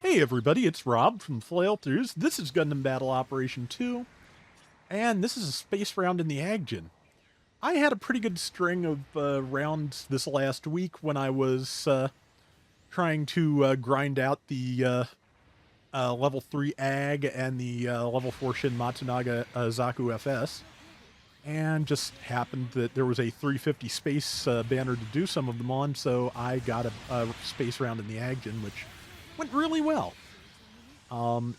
Hey everybody, it's Rob from Flailthroughs. This is Gundam Battle Operation 2, and this is a space round in the Aggjin. I had a pretty good string of rounds this last week when I was trying to grind out the level 3 Ag and the level 4 Shin Matsunaga Zaku FS, and just happened that there was a 350 space banner to do some of them on, so I got a space round in the Aggjin, which went really well.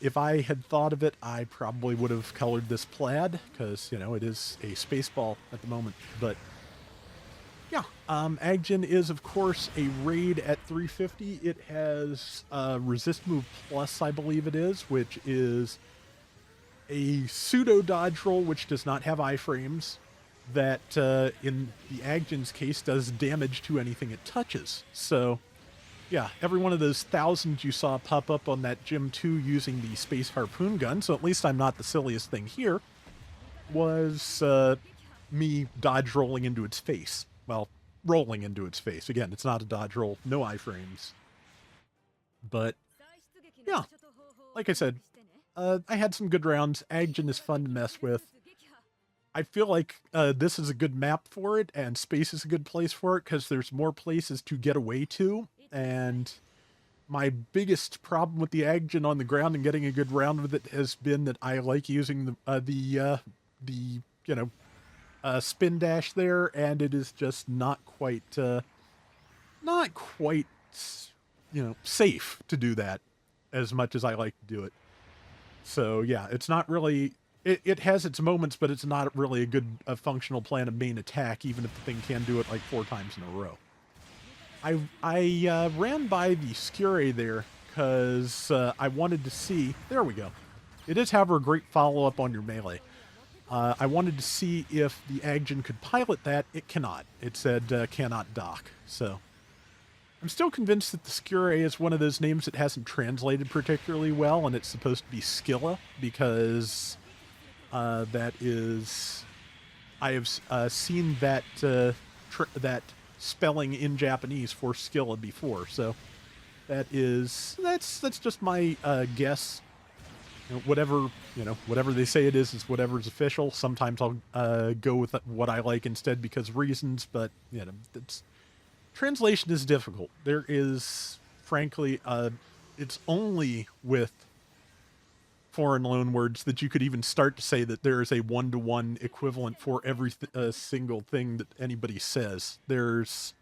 If I had thought of it, I probably would have colored this plaid, because, you know, it is a space ball at the moment. But, yeah, Aggjin is, of course, a raid at 350. It has Resist Move Plus, I believe it is, which is a pseudo-dodge roll, which does not have iframes, that, in the Aggjin's case, does damage to anything it touches. So, yeah, every one of those thousands you saw pop up on that Gym 2 using the Space Harpoon gun, so at least I'm not the silliest thing here, was me dodge rolling into its face. Well, rolling into its face. Again, it's not a dodge roll, no iframes. But, yeah, like I said, I had some good rounds. Aggjin is fun to mess with. I feel like this is a good map for it, and space is a good place for it, because there's more places to get away to. And my biggest problem with the Aggjin on the ground and getting a good round with it has been that I like using the spin dash there, and it is just not quite safe to do that as much as I like to do it. So yeah, it's not really. It has its moments, but it's not really a functional plan of main attack, even if the thing can do it like 4 times in a row. I ran by the Skure there because I wanted to see. There we go. It is, however, a great follow-up on your melee. I wanted to see if the Aggjin could pilot that. It cannot. It said cannot dock. So I'm still convinced that the Skure is one of those names that hasn't translated particularly well, and it's supposed to be Skilla, because that is. I have seen that that spelling in Japanese for Skilla before, so that's just my guess. Whatever they say it is whatever's official. Sometimes I'll go with what I like instead because of reasons, but translation is difficult. There is, frankly, it's only with foreign loanwords that you could even start to say that there is a one-to-one equivalent for every single thing that anybody says. There's,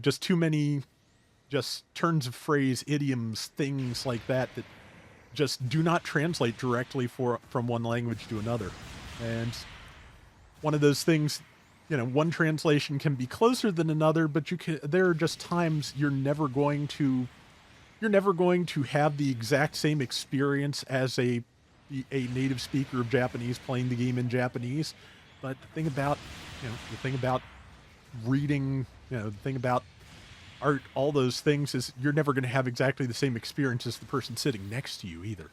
just too many just turns of phrase, idioms, things like that just do not translate directly from one language to another. And one of those things, one translation can be closer than another, but there are just times you're never going to have the exact same experience as a native speaker of Japanese playing the game in Japanese. But the thing about reading, the thing about art, all those things, is you're never going to have exactly the same experience as the person sitting next to you either.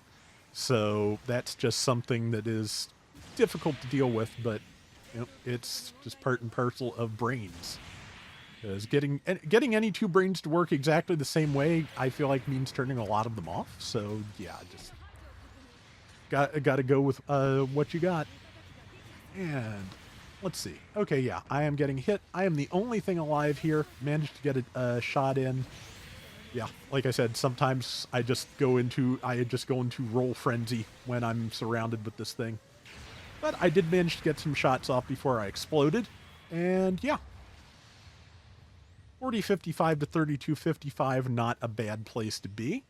So that's just something that is difficult to deal with, but it's just part and parcel of brains. Because getting any two brains to work exactly the same way, I feel like, means turning a lot of them off. So yeah, just got to go with what you got. And let's see. Okay, yeah, I am getting hit. I am the only thing alive here. Managed to get a shot in. Yeah, like I said, sometimes I just go into roll frenzy when I'm surrounded with this thing. But I did manage to get some shots off before I exploded. And yeah. 40.55 to 32.55, not a bad place to be.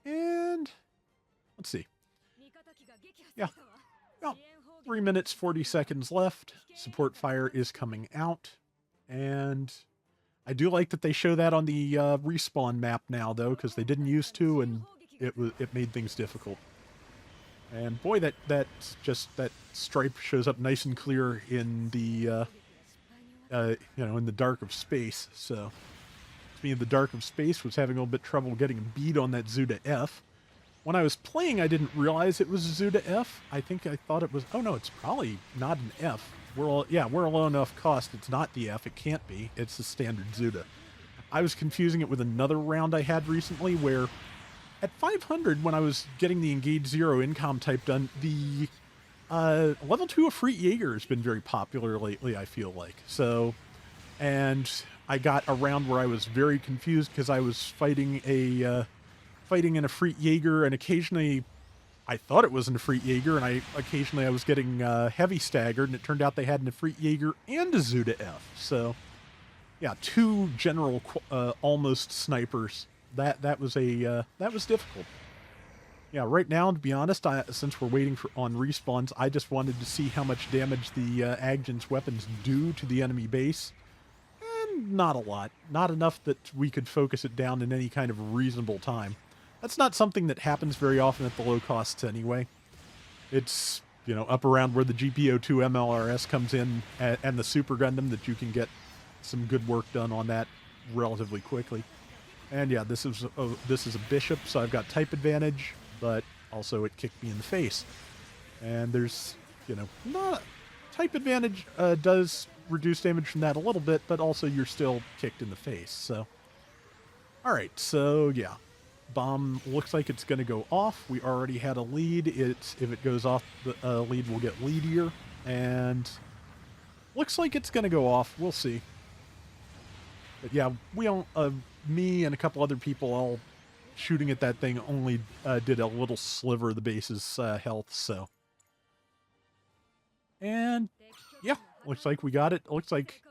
And let's see. Yeah. Well, 3 minutes, 40 seconds left. Support fire is coming out. And I do like that they show that on the respawn map now, though, because they didn't used to, and it made things difficult. And boy, that stripe shows up nice and clear in the in the dark of space. So me in the dark of space was having a little bit trouble getting a bead on that Zuda F. When I was playing, I didn't realize it was a Zuda F. I think I thought it was. Oh no, it's probably not an F. We're a low enough cost. It's not the F. It can't be. It's the standard Zuda. I was confusing it with another round I had recently where At 500, when I was getting the Engage Zero Incom type done, the level 2 Efreet Jaeger has been very popular lately, I feel like. So, and I got a round where I was very confused because I was fighting an Efreet Jaeger, and occasionally I thought it was an Efreet Jaeger, and occasionally I was getting heavy staggered, and it turned out they had an Efreet Jaeger and a Zuda F. So, yeah, two general almost snipers. That was difficult. Yeah, right now, to be honest, since we're waiting on respawns, I just wanted to see how much damage the Aggin's weapons do to the enemy base. And not a lot. Not enough that we could focus it down in any kind of reasonable time. That's not something that happens very often at the low costs anyway. It's, up around where the GPO2 MLRS comes in and the Super Gundam that you can get some good work done on that relatively quickly. And yeah, this is a bishop, so I've got type advantage, but also it kicked me in the face. And there's, not type advantage does reduce damage from that a little bit, but also you're still kicked in the face. So, all right, so yeah, bomb looks like it's going to go off. We already had a lead. If it goes off, the lead will get leadier, and looks like it's going to go off. We'll see. But yeah, we don't. Me and a couple other people all shooting at that thing only did a little sliver of the base's health. So, and yeah, looks like we got it. Looks like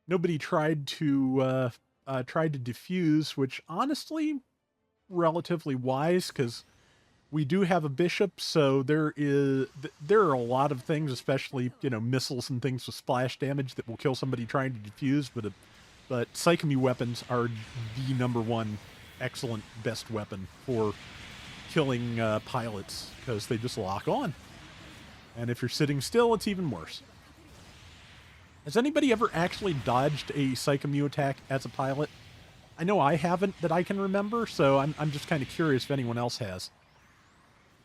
nobody tried to defuse, which honestly, relatively wise, because we do have a bishop. So there are a lot of things, especially missiles and things with splash damage that will kill somebody trying to defuse, but Psychomu weapons are the number one excellent best weapon for killing pilots, because they just lock on. And if you're sitting still, it's even worse. Has anybody ever actually dodged a Psychomu attack as a pilot? I know I haven't that I can remember, so I'm just kind of curious if anyone else has.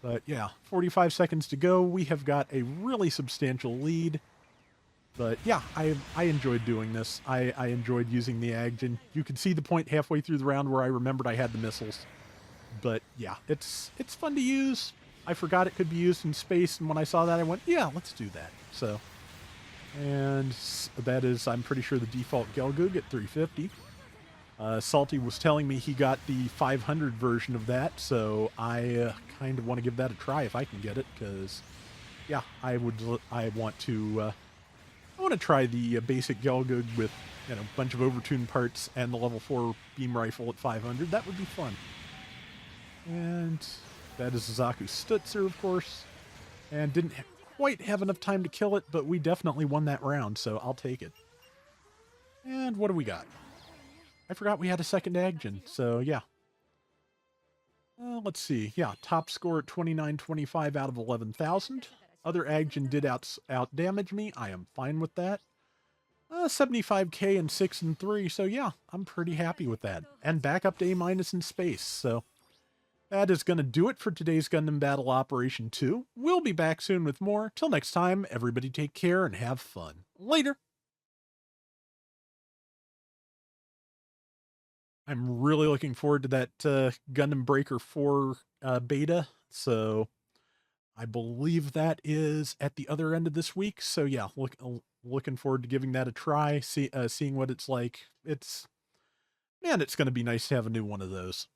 But yeah, 45 seconds to go. We have got a really substantial lead. But yeah, I enjoyed doing this. I enjoyed using the Aggjin. You could see the point halfway through the round where I remembered I had the missiles. But yeah, it's fun to use. I forgot it could be used in space, and when I saw that, I went, yeah, let's do that. So, and that is, I'm pretty sure, the default Gelgoog at 350. Salty was telling me he got the 500 version of that, so I kind of want to give that a try if I can get it, because yeah, I want to try the basic Gelgoog with a bunch of overtuned parts and the level 4 beam rifle at 500. That would be fun. And that is Zaku Stutzer, of course, and didn't quite have enough time to kill it, but we definitely won that round, so I'll take it. And what do we got? I forgot we had a second Aggjin, so yeah. Let's see. Yeah, top score at 2925 out of 11,000. Other Aggjin did out damage me. I am fine with that. 75k and 6 and 3, so yeah, I'm pretty happy with that. And back up to A- in space, so that is going to do it for today's Gundam Battle Operation 2. We'll be back soon with more. Till next time, everybody take care and have fun. Later! I'm really looking forward to that Gundam Breaker 4 beta, so I believe that is at the other end of this week. So yeah, looking forward to giving that a try, seeing what it's like. It's going to be nice to have a new one of those.